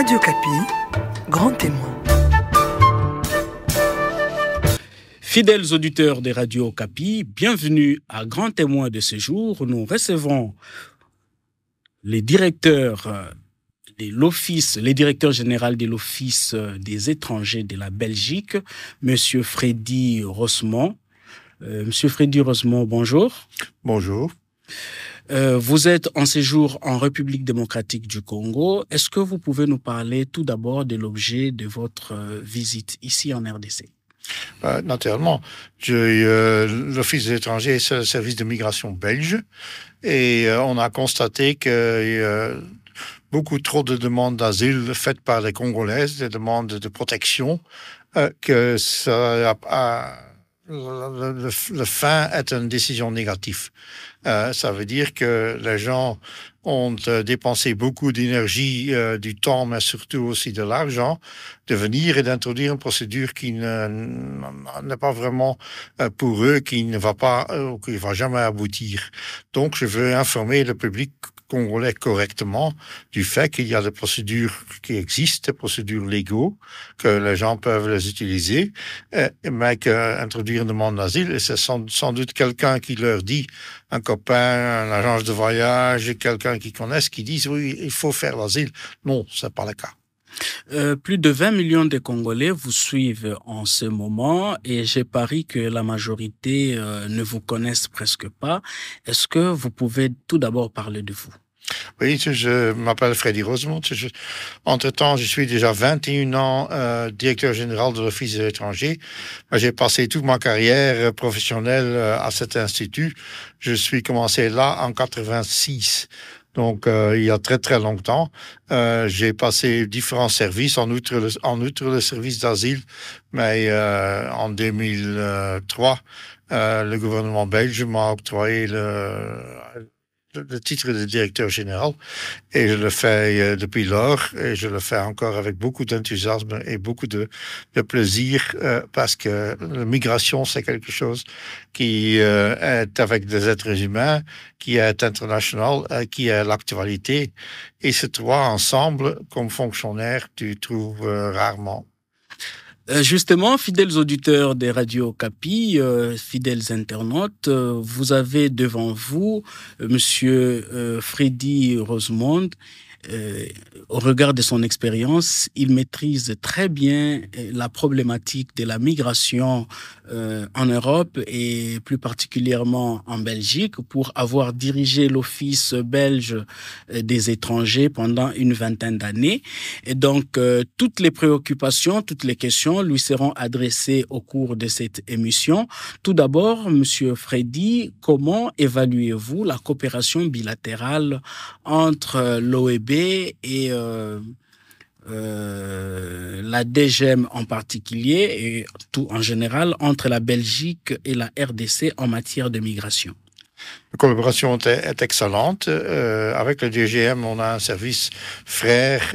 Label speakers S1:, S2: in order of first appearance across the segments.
S1: Radio Kapi, grand témoin.
S2: Fidèles auditeurs des radios Kapi, bienvenue à Grand Témoin de ce jour. Nous recevons les directeurs général de l'Office des étrangers de la Belgique, Monsieur Freddy Rosemont. Monsieur Freddy Rosemont, bonjour.
S3: Bonjour.
S2: Vous êtes en séjour en République démocratique du Congo. Est-ce que vous pouvez nous parler tout d'abord de l'objet de votre visite ici en RDC?
S3: Naturellement. L'Office des étrangers, c'est le service de migration belge. Et on a constaté qu'il y a beaucoup trop de demandes d'asile faites par les Congolaises, des demandes de protection, que le fin est une décision négative. Ça veut dire que les gens ont dépensé beaucoup d'énergie, du temps, mais surtout aussi de l'argent, de venir et d'introduire une procédure qui n'est pas vraiment pour eux, qui ne va pas, qui va jamais aboutir. Donc, je veux informer le public congolais correctement du fait qu'il y a des procédures qui existent, des procédures légaux, que les gens peuvent les utiliser, mais qu'introduire une demande d'asile, et c'est sans doute quelqu'un qui leur dit, un copain, un agence de voyage, quelqu'un qui connaissent, qui disent oui, il faut faire l'asile. Non, c'est pas le cas.
S2: Plus de 20 millions de Congolais vous suivent en ce moment et j'ai pari que la majorité ne vous connaissent presque pas. Est-ce que vous pouvez tout d'abord parler de vous?
S3: Oui, je m'appelle Freddy Rosemont. Entre-temps, je suis déjà 21 ans directeur général de l'Office des étrangers. J'ai passé toute ma carrière professionnelle à cet institut. Je suis commencé là en 86. Donc, il y a très, très longtemps. J'ai passé différents services, en outre le service d'asile. Mais en 2003, le gouvernement belge m'a octroyé le titre de directeur général, et je le fais depuis lors, et je le fais encore avec beaucoup d'enthousiasme et beaucoup de plaisir, parce que la migration, c'est quelque chose qui est avec des êtres humains, qui est international, qui est l'actualité, et ces trois ensemble, comme fonctionnaires, tu trouves rarement.
S2: Justement, fidèles auditeurs des radios Kapi, fidèles internautes, vous avez devant vous Monsieur Freddy Rosemont. Au regard de son expérience, il maîtrise très bien la problématique de la migration en Europe et plus particulièrement en Belgique, pour avoir dirigé l'Office belge des étrangers pendant une vingtaine d'années. Et donc, toutes les préoccupations, toutes les questions lui seront adressées au cours de cette émission. Tout d'abord, Monsieur Freddy, comment évaluez-vous la coopération bilatérale entre l'OEB et la DGM en particulier, et tout en général, entre la Belgique et la RDC en matière de migration?
S3: La collaboration est excellente. Avec le DGM, on a un service frère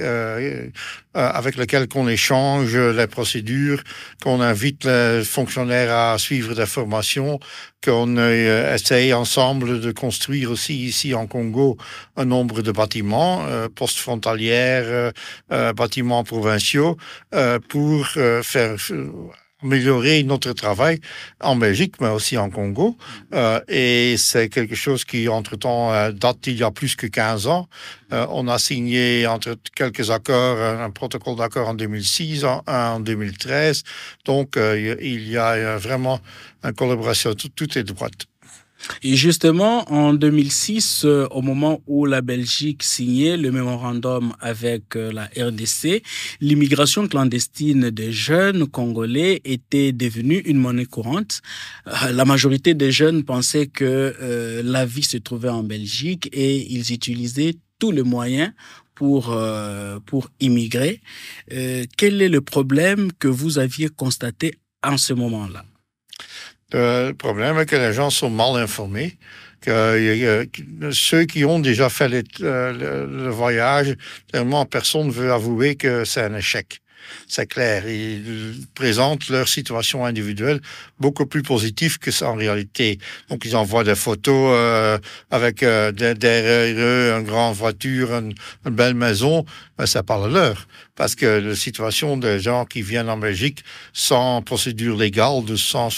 S3: avec lequel on échange les procédures, qu'on invite les fonctionnaires à suivre des formations, qu'on essaye ensemble de construire aussi ici en Congo un nombre de bâtiments, postes frontalières, bâtiments provinciaux, pour faire améliorer notre travail en Belgique, mais aussi en Congo. Et c'est quelque chose qui, entre-temps, date d'il y a plus que 15 ans. On a signé entre quelques accords, un protocole d'accord en 2006, un en 2013. Donc, il y a vraiment une collaboration tout est droite.
S2: Et justement, en 2006, au moment où la Belgique signait le mémorandum avec la RDC, l'immigration clandestine des jeunes Congolais était devenue une monnaie courante. La majorité des jeunes pensaient que la vie se trouvait en Belgique et ils utilisaient tous les moyens pour immigrer. Quel est le problème que vous aviez constaté en ce moment-là?
S3: Le problème est que les gens sont mal informés, que ceux qui ont déjà fait le voyage, tellement personne ne veut avouer que c'est un échec. C'est clair. Ils présentent leur situation individuelle beaucoup plus positive que ça en réalité. Donc, ils envoient des photos avec derrière eux une grande voiture, une belle maison. Ben, ça parle leur. Parce que la situation des gens qui viennent en Belgique sans procédure légale, sans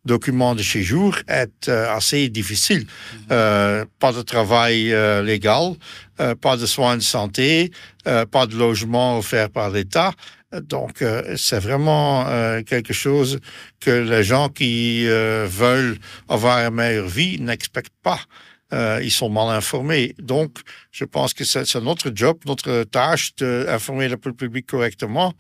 S3: document de séjour, est assez difficile. Pas de travail légal, pas de soins de santé, pas de logement offert par l'État. Donc, c'est vraiment quelque chose que les gens qui veulent avoir une meilleure vie n'expectent pas. Ils sont mal informés. Donc, je pense que c'est notre job, notre tâche d'informer le public correctement.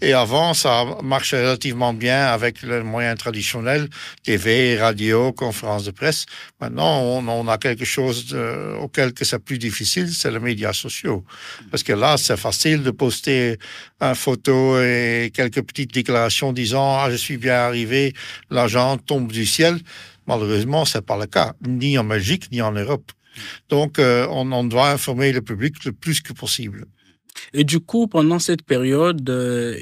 S3: Et avant, ça marchait relativement bien avec les moyens traditionnels, TV, radio, conférences de presse. Maintenant, on a quelque chose auquel que c'est plus difficile, c'est les médias sociaux. Parce que là, c'est facile de poster une photo et quelques petites déclarations disant « Ah, je suis bien arrivé, l'argent tombe du ciel ». Malheureusement, ce n'est pas le cas, ni en Belgique, ni en Europe. Donc, on doit informer le public le plus que possible.
S2: Et du coup, pendant cette période,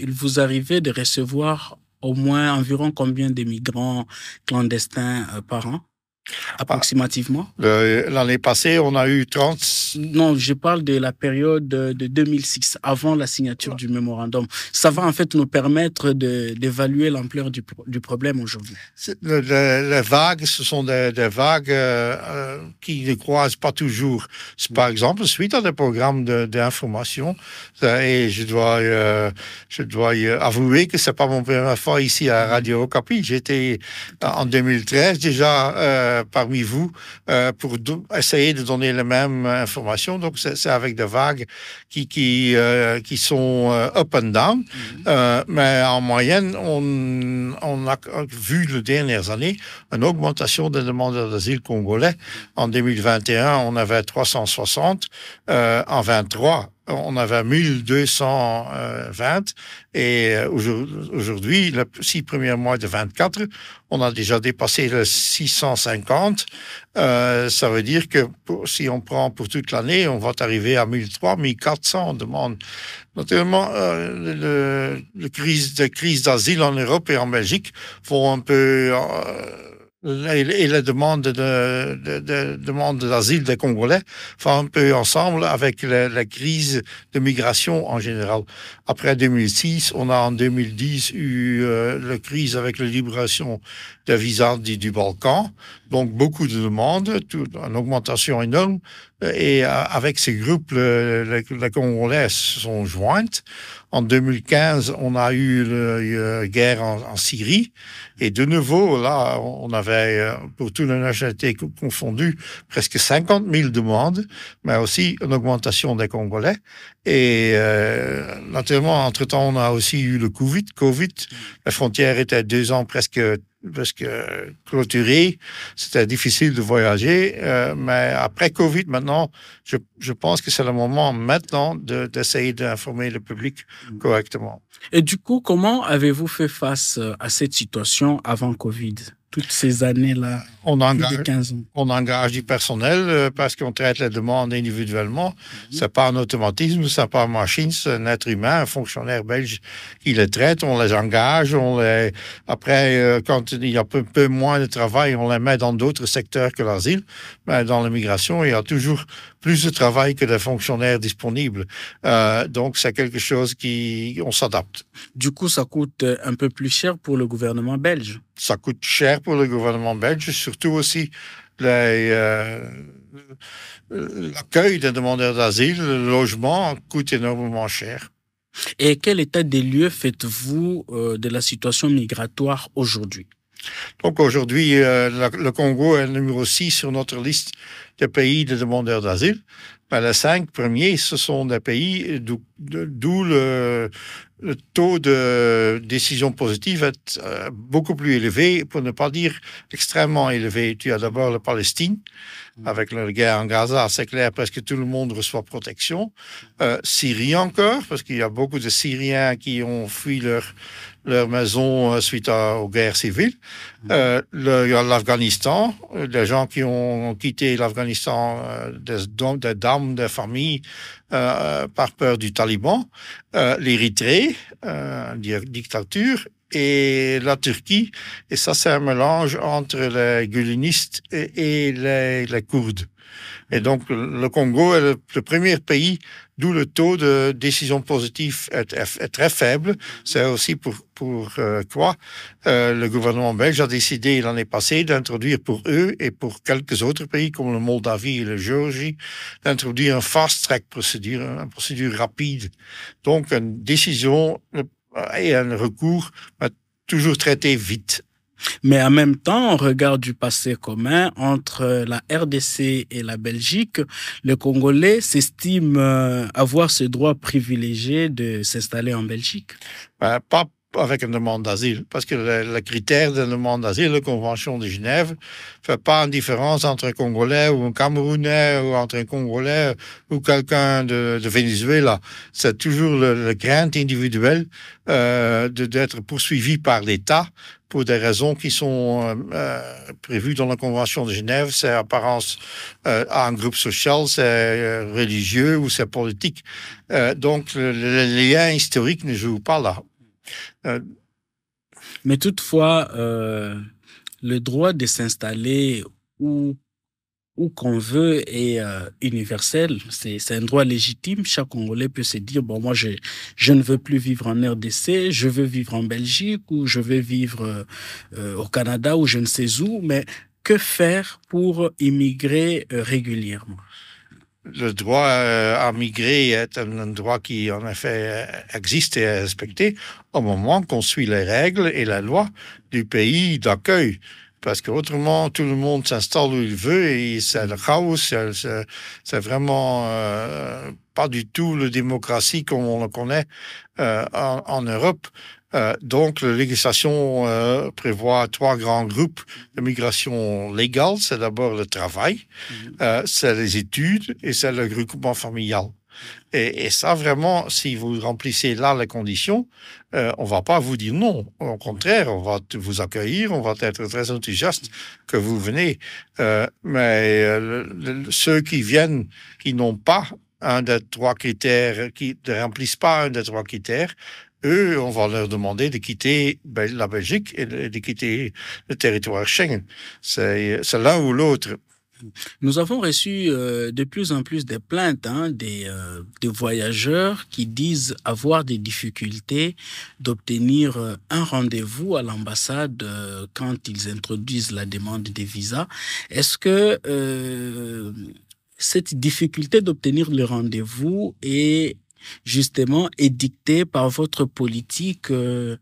S2: il vous arrivait de recevoir au moins environ combien de migrants clandestins par an, approximativement?
S3: L'année passée, on a eu 30...
S2: Non, je parle de la période de 2006, avant la signature du mémorandum. Ça va en fait nous permettre d'évaluer l'ampleur du problème aujourd'hui.
S3: Les vagues, ce sont des vagues qui ne croisent pas toujours. Par exemple, suite à des programmes d'information, et je dois avouer que ce n'est pas mon première fois ici à Radio Okapi. J'étais en 2013 déjà parmi vous pour essayer de donner les mêmes informations. Donc, c'est avec des vagues qui sont up and down. Mais en moyenne, on a vu les dernières années une augmentation des demandeurs d'asile congolais. En 2021, on avait 360. En 2023, on avait 1220 et aujourd'hui, les 6 premiers mois de 24, on a déjà dépassé les 650. Ça veut dire que si on prend pour toute l'année, on va arriver à 1300, 1400 demandes. Naturellement, les crises d'asile en Europe et en Belgique font un peu... et les demandes d'asile des Congolais font un peu ensemble avec la crise de migration en général. Après 2006, on a en 2010 eu la crise avec la libération des visas du Balkan. Donc, beaucoup de demandes, une augmentation énorme. Et avec ces groupes, les Congolais se sont jointes. En 2015, on a eu la guerre en Syrie. Et de nouveau, là, on avait, pour toutes les nationalités confondues, presque 50 000 demandes, mais aussi une augmentation des Congolais. Et naturellement, entre-temps, on a aussi eu le Covid. Les frontières étaient 2 ans presque clôturées. C'était difficile de voyager. Mais après Covid, maintenant, je pense que c'est le moment maintenant d'essayer d'informer le public correctement.
S2: Et du coup, comment avez-vous fait face à cette situation avant Covid? Toutes ces années-là, plus de 15 ans.
S3: On engage du personnel parce qu'on traite les demandes individuellement. C'est pas un automatisme, c'est pas une machine, c'est un être humain, un fonctionnaire belge qui les traite. On les engage, après, quand il y a peu moins de travail, on les met dans d'autres secteurs que l'asile. Mais dans l'immigration, il y a toujours plus de travail que de fonctionnaires disponibles. Donc, c'est quelque chose on s'adapte.
S2: Du coup, ça coûte un peu plus cher pour le gouvernement belge.
S3: Ça coûte cher pour le gouvernement belge, surtout aussi l'accueil des demandeurs d'asile, le logement coûte énormément cher.
S2: Et quel état des lieux faites-vous de la situation migratoire aujourd'hui?
S3: Donc aujourd'hui, le Congo est le numéro 6 sur notre liste des pays de demandeurs d'asile. Mais les 5 premiers, ce sont des pays d'où le taux de décision positive est beaucoup plus élevé, pour ne pas dire extrêmement élevé. Tu as d'abord la Palestine, avec la guerre en Gaza, c'est clair, presque tout le monde reçoit protection. Syrie encore, parce qu'il y a beaucoup de Syriens qui ont fui leur maison suite aux guerres civiles. L'Afghanistan, des gens qui ont quitté l'Afghanistan, des drames de famille par peur du Taliban, l'Érythrée, dictature, et la Turquie. Et ça, c'est un mélange entre les gulenistes et les Kurdes. Et donc, le Congo est le premier pays d'où le taux de décision positive est très faible. C'est aussi pourquoi le gouvernement belge a décidé l'année passée d'introduire pour eux et pour quelques autres pays comme le Moldavie et la Géorgie, d'introduire un fast-track procédure, une procédure rapide. Donc, une décision et un recours toujours traité vite.
S2: Mais en même temps, on regarde du passé commun entre la RDC et la Belgique. Le Congolais s'estime avoir ce droit privilégié de s'installer en Belgique.
S3: Pas avec une demande d'asile, parce que le critère de demande d'asile, la Convention de Genève, ne fait pas une différence entre un Congolais ou un Camerounais, ou entre un Congolais ou quelqu'un de Venezuela. C'est toujours le crainte individuelle d'être poursuivi par l'État pour des raisons qui sont prévues dans la Convention de Genève. C'est apparence à un groupe social, c'est religieux ou c'est politique. Donc, le lien historique ne joue pas là.
S2: Mais toutefois, le droit de s'installer où qu'on veut est universel. C'est un droit légitime. Chaque Congolais peut se dire, bon, moi, je ne veux plus vivre en RDC, je veux vivre en Belgique ou je veux vivre au Canada ou je ne sais où. Mais que faire pour immigrer régulièrement?
S3: Le droit à migrer est un droit qui, en effet, existe et est respecté au moment qu'on suit les règles et la loi du pays d'accueil. Parce qu'autrement, tout le monde s'installe où il veut et c'est le chaos. C'est vraiment pas du tout la démocratie comme on le connaît en Europe. Donc, la législation prévoit 3 grands groupes de migration légale. C'est d'abord le travail, c'est les études et c'est le regroupement familial. Et ça, vraiment, si vous remplissez là les conditions, on va pas vous dire non. Au contraire, on va vous accueillir, on va être très enthousiaste que vous venez. Mais ceux qui viennent, qui n'ont pas un des 3 critères, qui ne remplissent pas un des 3 critères, eux, on va leur demander de quitter la Belgique et de quitter le territoire Schengen. C'est l'un ou l'autre.
S2: Nous avons reçu de plus en plus des plaintes des voyageurs qui disent avoir des difficultés d'obtenir un rendez-vous à l'ambassade quand ils introduisent la demande des visas. Est-ce que cette difficulté d'obtenir le rendez-vous est justement édictée par votre politique de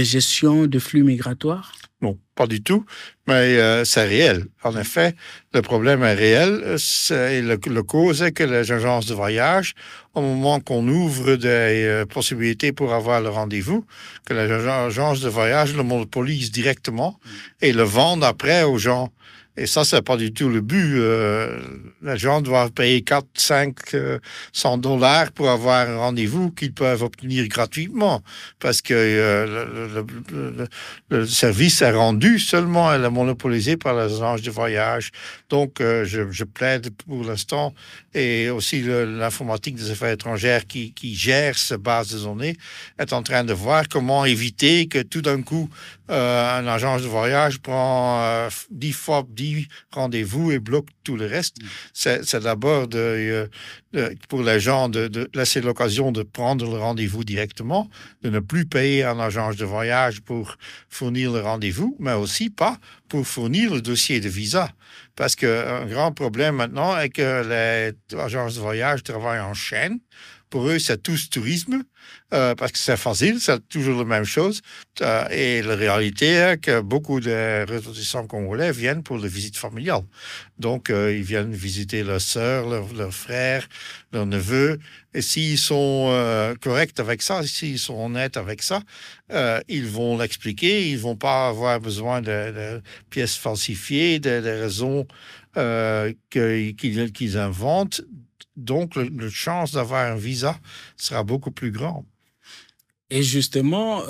S2: gestion de flux migratoires?
S3: Non, pas du tout, mais c'est réel. En effet, le problème est réel. Le cause est que les agences de voyage, au moment qu'on ouvre des possibilités pour avoir le rendez-vous, que les agences de voyage le monopolisent directement et le vendent après aux gens. Et ça, c'est pas du tout le but. Les gens doivent payer 4, 5, $100 pour avoir un rendez-vous qu'ils peuvent obtenir gratuitement parce que le service est rendu seulement, elle est monopolisée par les agences de voyage. Donc, je plaide pour l'instant et aussi l'informatique des affaires étrangères qui gère cette base de données est en train de voir comment éviter que tout d'un coup, une agence de voyage prend 10 fois 10 rendez-vous et bloque tout le reste. C'est d'abord pour les gens de laisser l'occasion de prendre le rendez-vous directement, de ne plus payer à une agence de voyage pour fournir le rendez-vous, mais aussi pas pour fournir le dossier de visa. Parce qu'un grand problème maintenant est que les agences de voyage travaillent en chaîne. Pour eux, c'est tous tourisme, parce que c'est facile, c'est toujours la même chose. Et la réalité est que beaucoup de ressortissants congolais viennent pour la visite familiale. Donc, ils viennent visiter leur sœur, leur frère, leur neveu. Et s'ils sont corrects avec ça, s'ils sont honnêtes avec ça, ils vont l'expliquer. Ils vont pas avoir besoin de pièces falsifiées, de raisons qu'ils inventent. Donc, la chance d'avoir un visa sera beaucoup plus grande.
S2: Et justement,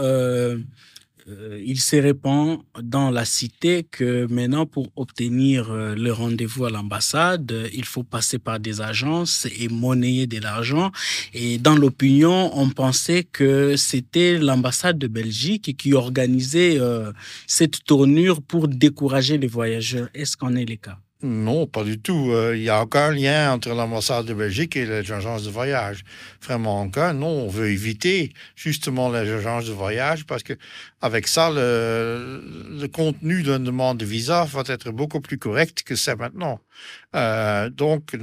S2: il se répand dans la cité que maintenant, pour obtenir le rendez-vous à l'ambassade, il faut passer par des agences et monnayer de l'argent. Et dans l'opinion, on pensait que c'était l'ambassade de Belgique qui organisait cette tournure pour décourager les voyageurs. Est-ce qu'en est le cas?
S3: Non, pas du tout. Il n'y a aucun lien entre l'ambassade de Belgique et les agences de voyage. Vraiment aucun. Non, on veut éviter justement les agences de voyage parce que avec ça, le contenu d'une demande de visa va être beaucoup plus correct que c'est maintenant. Donc,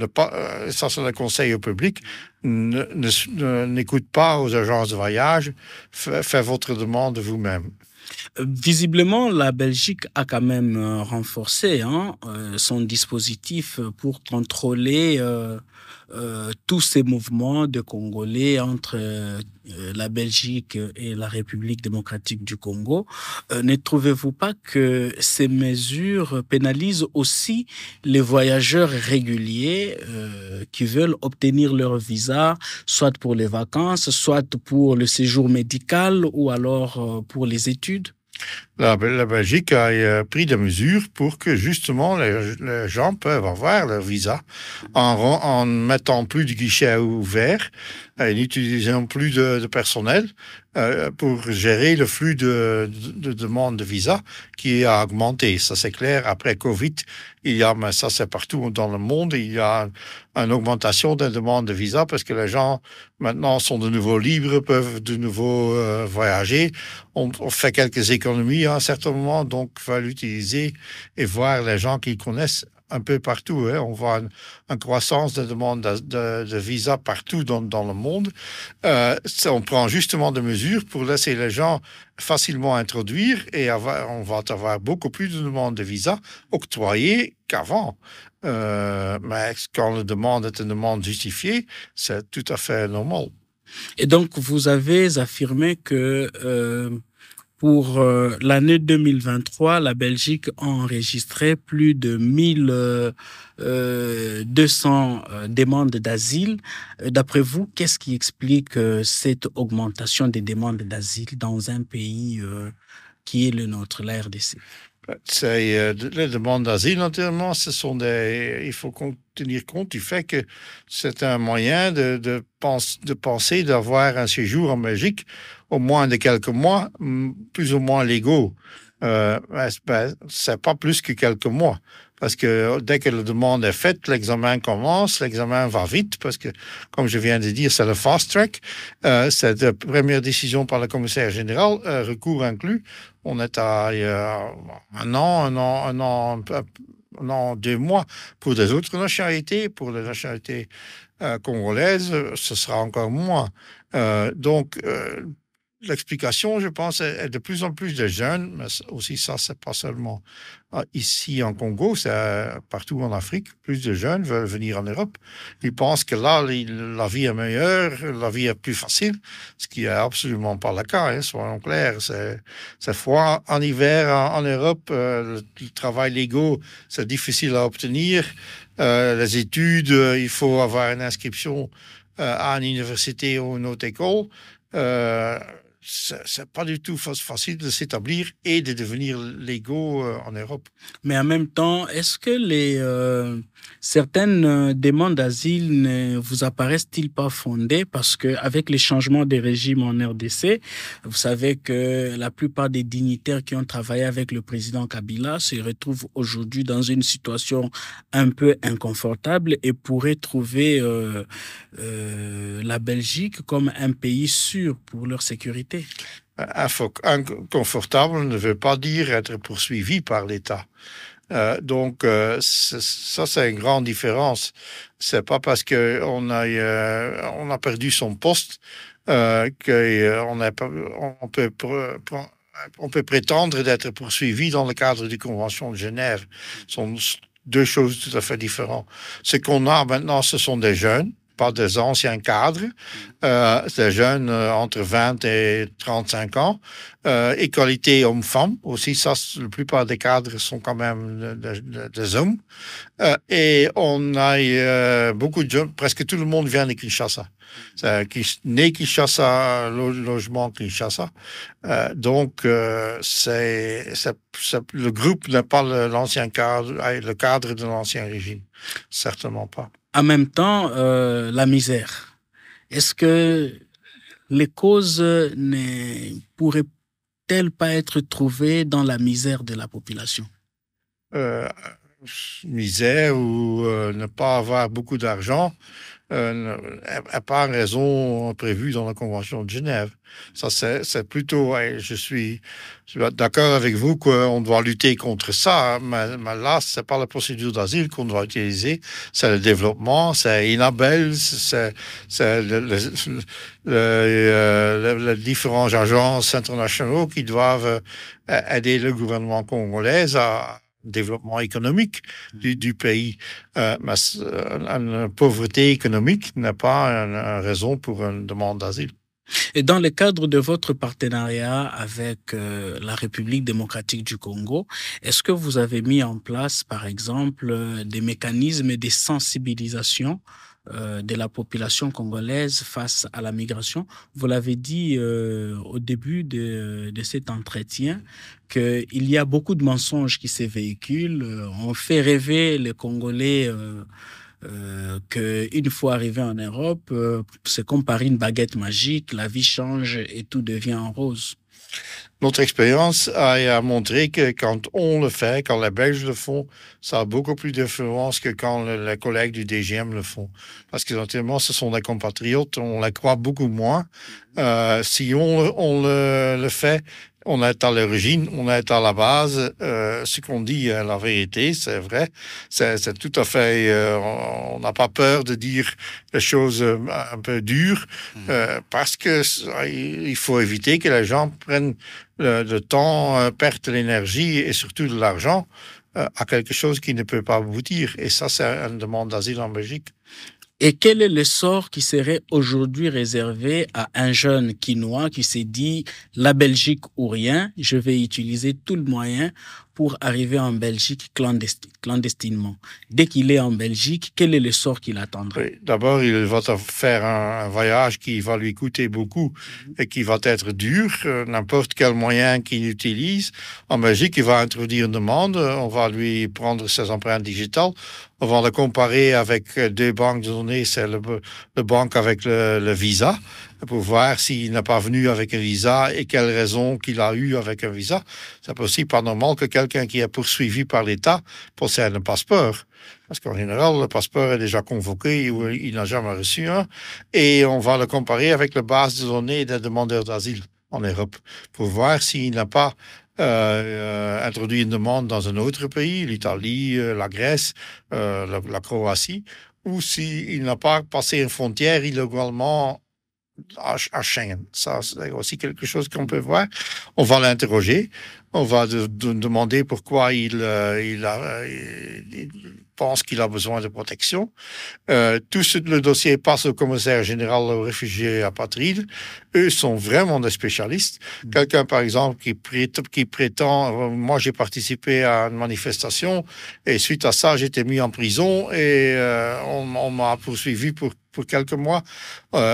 S3: ça c'est le conseil au public. N'écoute pas aux agences de voyage. Faites votre demande vous-même.
S2: Visiblement, la Belgique a quand même renforcé son dispositif pour contrôler tous ces mouvements de Congolais entre la Belgique et la République démocratique du Congo. Ne trouvez-vous pas que ces mesures pénalisent aussi les voyageurs réguliers qui veulent obtenir leur visa, soit pour les vacances, soit pour le séjour médical ou alors pour les études?
S3: La Belgique a pris des mesures pour que justement les gens peuvent avoir leur visa en mettant plus de guichets ouverts et n'utilisant plus de personnel pour gérer le flux de demandes de visa qui a augmenté. Ça, c'est clair. Après Covid, mais ça, c'est partout dans le monde, il y a une augmentation des demandes de visa parce que les gens, maintenant, sont de nouveau libres, peuvent de nouveau voyager. On fait quelques économies à un certain moment, donc il faut l'utiliser et voir les gens qui connaissent un peu partout. On voit une croissance de demandes de visa partout dans le monde. On prend justement des mesures pour laisser les gens facilement introduire et on va avoir beaucoup plus de demandes de visa octroyées qu'avant. Mais quand la demande est une demande justifiée, c'est tout à fait normal.
S2: Et donc, vous avez affirmé que pour l'année 2023, la Belgique a enregistré plus de 1200 demandes d'asile. D'après vous, qu'est-ce qui explique cette augmentation des demandes d'asile dans un pays qui est le nôtre, la RDC?
S3: Les demandes d'asile, naturellement, il faut tenir compte du fait que c'est un moyen de penser d'avoir un séjour en Belgique au moins de quelques mois, plus ou moins légaux. C'est pas plus que quelques mois. Parce que dès que la demande est faite, l'examen commence, l'examen va vite, parce que, comme je viens de dire, c'est le fast track. C'est la première décision par le commissaire général, recours inclus. On est à un an, 2 mois pour des autres nationalités. Pour les nationalités congolaises, ce sera encore moins. L'explication, je pense, est de plus en plus de jeunes, mais aussi ça, c'est pas seulement ici en Congo, c'est partout en Afrique. Plus de jeunes veulent venir en Europe. Ils pensent que là, la vie est meilleure, la vie est plus facile, ce qui est absolument pas le cas, soyons clairs. C'est froid en hiver en Europe, le travail légal, c'est difficile à obtenir. Les études, il faut avoir une inscription à une université ou une autre école. C'est pas du tout facile de s'établir et de devenir légaux en Europe.
S2: Mais en même temps, est-ce que certaines demandes d'asile ne vous apparaissent-ils pas fondées? Parce qu'avec les changements des régimes en RDC, vous savez que la plupart des dignitaires qui ont travaillé avec le président Kabila se retrouvent aujourd'hui dans une situation un peu inconfortable et pourraient trouver la Belgique comme un pays sûr pour leur sécurité.
S3: Inconfortable ne veut pas dire être poursuivi par l'État. Donc, ça, c'est une grande différence. C'est pas parce qu'on a perdu son poste qu'on peut prétendre d'être poursuivi dans le cadre des conventions de Genève. Ce sont deux choses tout à fait différentes. Ce qu'on a maintenant, ce sont des jeunes pas des anciens cadres, des jeunes entre 20 et 35 ans. Égalité hommes-femmes aussi, ça, la plupart des cadres sont quand même des hommes. Et on a beaucoup de jeunes, presque tout le monde vient de Kinshasa. Né Kinshasa, logement Kinshasa. Donc, le groupe n'est pas l'ancien cadre, le cadre de l'ancien régime. Certainement pas.
S2: En même temps, la misère. Est-ce que les causes ne pourraient-elles pas être trouvées dans la misère de la population?
S3: Misère ou ne pas avoir beaucoup d'argent n'est pas une raison prévue dans la Convention de Genève. Ça, c'est plutôt, je suis d'accord avec vous qu'on doit lutter contre ça, mais là, c'est pas la procédure d'asile qu'on doit utiliser, c'est le développement, c'est INABEL, c'est les différentes agences internationales qui doivent aider le gouvernement congolais à développement économique du pays. Mais une pauvreté économique n'est pas une raison pour une demande d'asile.
S2: Et dans le cadre de votre partenariat avec la République démocratique du Congo, est-ce que vous avez mis en place, par exemple, des mécanismes de sensibilisation de la population congolaise face à la migration? Vous l'avez dit au début de cet entretien qu'il y a beaucoup de mensonges qui se véhiculent. On fait rêver les Congolais qu'une fois arrivé en Europe, c'est comme par une baguette magique, la vie change et tout devient en rose.
S3: Notre expérience a montré que quand on le fait, quand les Belges le font, ça a beaucoup plus d'influence que quand les collègues du DGM le font. Parce que naturellement, ce sont des compatriotes, on les croit beaucoup moins. Si on le fait, on est à l'origine, on est à la base. Ce qu'on dit est la vérité, c'est vrai. C'est tout à fait... on n'a pas peur de dire des choses un peu dures parce que il faut éviter que les gens prennent le temps, perdent l'énergie et surtout de l'argent à quelque chose qui ne peut pas aboutir. Et ça, c'est une demande d'asile en Belgique.
S2: Et quel est le sort qui serait aujourd'hui réservé à un jeune Quinois qui s'est dit « la Belgique ou rien, je vais utiliser tout le moyen pour arriver en Belgique clandestinement ». Dès qu'il est en Belgique, quel est le sort qui l'attendrait?
S3: Oui, d'abord, il va faire un voyage qui va lui coûter beaucoup et qui va être dur. N'importe quel moyen qu'il utilise. En Belgique, il va introduire une demande. On va lui prendre ses empreintes digitales. On va le comparer avec deux banques de données. C'est le banque avec le visa pour voir s'il n'est pas venu avec un visa et quelle raison qu'il a eu avec un visa. C'est aussi pas normal que quelqu'un qui est poursuivi par l'État possède un passeport. Parce qu'en général, le passeport est déjà convoqué ou il n'a jamais reçu un. Et on va le comparer avec la base de données des demandeurs d'asile en Europe pour voir s'il n'a pas introduit une demande dans un autre pays, l'Italie, la Grèce, la Croatie, ou s'il n'a pas passé une frontière illégalement à Schengen. Ça, c'est aussi quelque chose qu'on peut voir. On va l'interroger. On va demander pourquoi il pense qu'il a besoin de protection. Tout le dossier passe au commissaire général aux réfugiés apatrides. Eux sont vraiment des spécialistes. Quelqu'un, par exemple, qui prétend... moi, j'ai participé à une manifestation et suite à ça, j'ai été mis en prison et on m'a poursuivi pour quelques mois.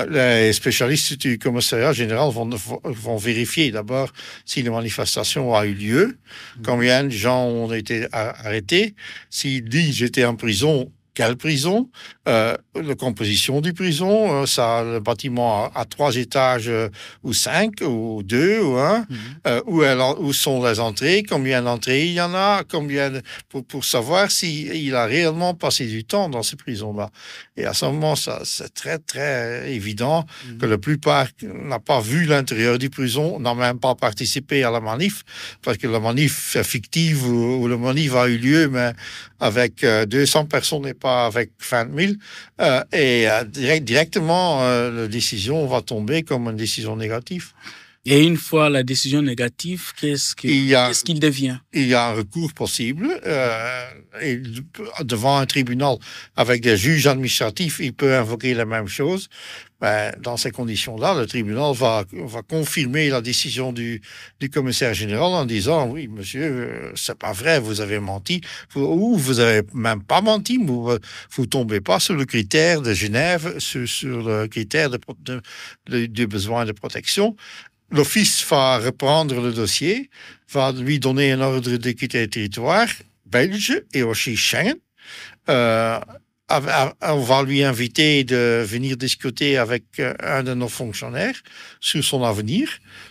S3: Les spécialistes du commissariat général vont vérifier d'abord si la manifestation a eu lieu, combien de gens ont été arrêtés, s'il dit j'étais en prison, quelle prison, la composition du prison, le bâtiment a 3 étages ou 5 ou 2 ou 1, où sont les entrées, combien d'entrées il y en a, pour savoir s'il a réellement passé du temps dans ces prisons-là. Et à ce moment, c'est très, très évident que la plupart n'a pas vu l'intérieur du prison, n'a même pas participé à la manif, parce que la manif est fictive ou la manif a eu lieu, mais avec 200 personnes et pas avec 20 000. Et directement, la décision va tomber comme une décision négative.
S2: Et une fois la décision négative, qu'est-ce qu'il devient?
S3: Il y a un recours possible. Et devant un tribunal avec des juges administratifs, il peut invoquer la même chose. Dans ces conditions-là, le tribunal va confirmer la décision du commissaire général en disant oui, monsieur, c'est pas vrai, vous avez menti, ou vous avez même pas menti, vous tombez pas sur le critère de Genève, sur le critère de besoin de protection. L'Office va reprendre le dossier, va lui donner un ordre de quitter le territoire belge et aussi Schengen. On va lui inviter de venir discuter avec un de nos fonctionnaires sur son avenir.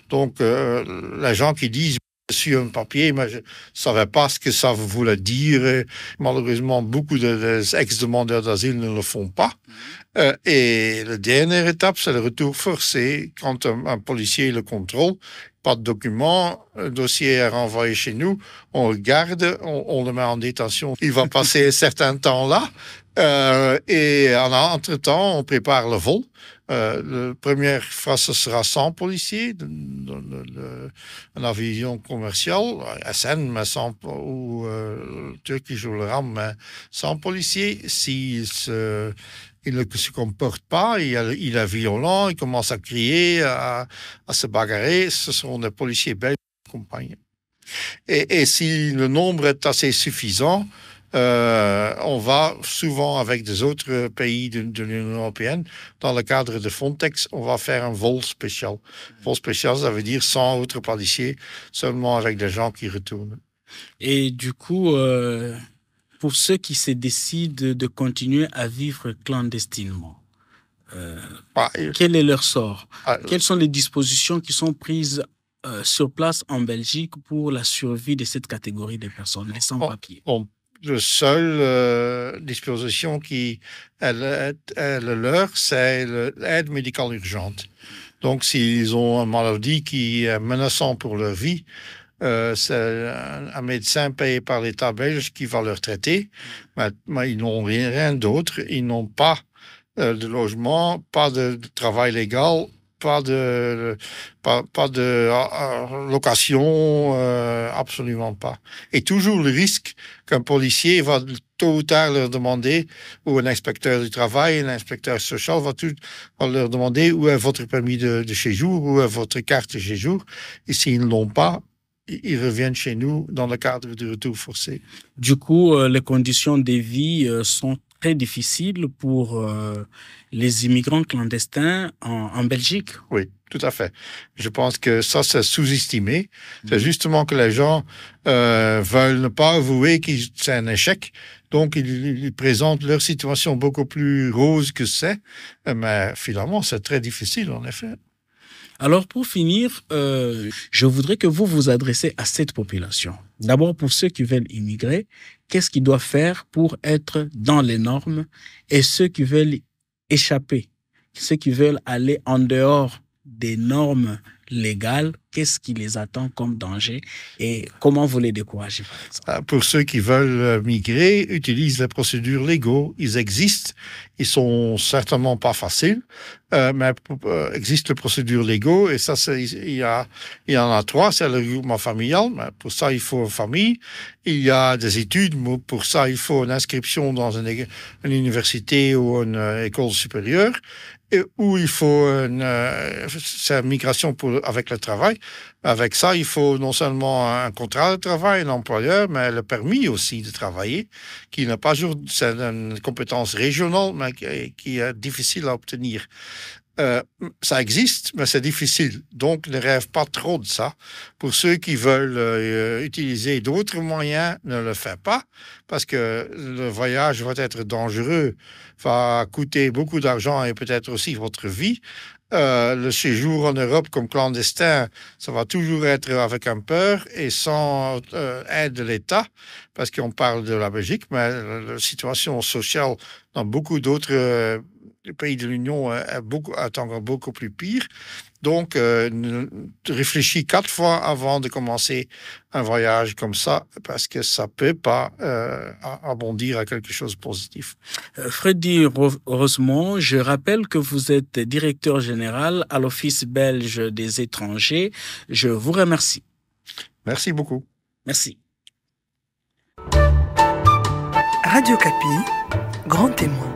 S3: Donc, les gens qui disent sur un papier, mais je ne savais pas ce que ça voulait dire. Malheureusement, beaucoup d'ex-demandeurs d'asile ne le font pas. Et la dernière étape, c'est le retour forcé. Quand un policier le contrôle, pas de documents, le dossier est renvoyé chez nous, on le garde, on le met en détention. Il va passer un certain temps là. Et entre-temps, on prépare le vol. La première fois, ce sera sans policiers, un avion commercial, SN, mais sans, ou Turkish ou le RAM, mais sans policiers. Il ne se comporte pas, il est violent, il commence à crier, à se bagarrer. Ce sont des policiers belges qui l'accompagnent. Et si le nombre est assez suffisant, on va souvent avec des autres pays de l'Union européenne, dans le cadre de Frontex, on va faire un vol spécial. Vol spécial, ça veut dire sans autres policiers, seulement avec des gens qui retournent.
S2: Et du coup, pour ceux qui se décident de continuer à vivre clandestinement, quel est leur sort? Quelles sont les dispositions qui sont prises sur place en Belgique pour la survie de cette catégorie de personnes, les sans-papiers?
S3: La seule disposition qui est le leur, c'est l'aide médicale urgente. Donc, s'ils ont une maladie qui est menaçante pour leur vie, c'est un médecin payé par l'État belge qui va leur traiter. Mais ils n'ont rien d'autre. Ils n'ont pas de logement, pas de travail légal, pas de location, absolument pas. Et toujours le risque qu'un policier va tôt ou tard leur demander, ou un inspecteur du travail, un inspecteur social va leur demander où est votre permis de séjour, où est votre carte de séjour. Et s'ils ne l'ont pas, ils reviennent chez nous dans le cadre du retour forcé.
S2: Du coup, les conditions de vie sont très difficiles pour les immigrants clandestins en Belgique.
S3: Oui, tout à fait. Je pense que ça, c'est sous-estimé. C'est justement que les gens veulent ne pas avouer que c'est un échec. Donc, ils présentent leur situation beaucoup plus rose que c'est. Mais finalement, c'est très difficile, en effet.
S2: Alors, pour finir, je voudrais que vous vous adressiez à cette population. D'abord, pour ceux qui veulent immigrer, qu'est-ce qu'ils doivent faire pour être dans les normes? Et ceux qui veulent échapper, ceux qui veulent aller en dehors des normes légales, qu'est-ce qui les attend comme danger et comment vous les découragez, par exemple?
S3: Pour ceux qui veulent migrer, utilisent les procédures légaux. Ils existent. Ils sont certainement pas faciles, mais existent les procédures légaux et ça, il y en a 3. C'est le regroupement familial. Mais pour ça, il faut une famille. Il y a des études. Pour ça, il faut une inscription dans une université ou une école supérieure. Où il faut c'est une migration avec le travail. Avec ça, il faut non seulement un contrat de travail, un employeur, mais le permis aussi de travailler, qui n'est pas toujours, c'est une compétence régionale, mais qui est difficile à obtenir. Ça existe, mais c'est difficile. Donc, ne rêve pas trop de ça. Pour ceux qui veulent utiliser d'autres moyens, ne le faites pas, parce que le voyage va être dangereux, va coûter beaucoup d'argent et peut-être aussi votre vie. Le séjour en Europe comme clandestin, ça va toujours être avec un peur et sans aide de l'État. parce qu'on parle de la Belgique, mais la situation sociale dans beaucoup d'autres pays de l'Union est encore beaucoup plus pire. Donc, réfléchis 4 fois avant de commencer un voyage comme ça, parce que ça peut pas abondir à quelque chose de positif.
S2: Freddy Rosemont, je rappelle que vous êtes directeur général à l'Office belge des étrangers. Je vous remercie.
S3: Merci beaucoup.
S2: Merci.
S1: Radio Kapi, grand témoin.